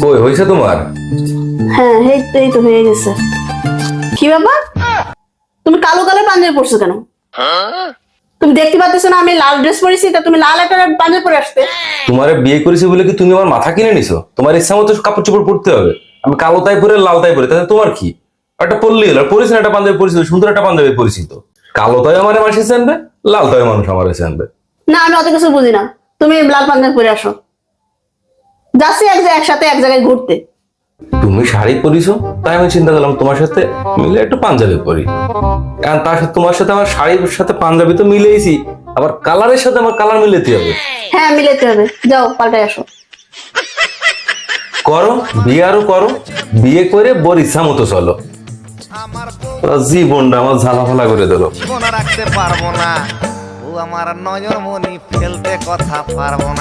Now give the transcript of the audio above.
কই হইছে তোমার? হ্যাঁ এই তো হয়ে গেছে। কি ব্যাপার, তুমি কালো কালার পাঞ্জাবি পরছো কেন? তুমি দেখতে পাচ্ছ না আমি লাল ড্রেস পরেছি, তা তুমি লাল একটা পাঞ্জাবি পরে আসতে। তোমারে বিয়ে করেছি বলে কি তুমি আমার মাথা কিনে নিছো? তোমার ইচ্ছা মতো কাপড় চোপড় পরতে হবে। আমি কালো তাই পরে লাল তাই পরে, তাহলে তোমার কি? একটা পরলি হলো, পরিস না একটা পাঞ্জাবি পরিচিত, সুন্দর একটা পাঞ্জাবি পরিচিত। কালো তাই আমার মানুষ জানবে, লাল তাই মানুষ আমার জানবে। না আমি অত কিছু বুঝি না, তুমি লাল পাঞ্জাবি পরে আসো। যাচ্ছি একসাথে এক জায়গায় ঘুরতে। তুমি শাড়ি পরিছো, তাই আমি চিন্তা করলাম তোমার সাথে মিলে একটু পাঞ্জাবি পরি। কারণ তার সাথে তোমার সাথে আমার শাড়ির সাথে পাঞ্জাবি তো মিলেইছি, আবার কালারের সাথে আমার কালার মিলাতে হবে। হ্যাঁ মিলাতে হবে, যাও পাল্টাই আসো। করো বিয়ে, আরো করো বিয়ে করে বোর ইচ্ছা মতো চলো। জীবনটা আমার ঝালাফালা করে দিল। জীবন রাখতে পারবো না, ও আমার নয়ন মনি ফেলতে কথা পারবো না।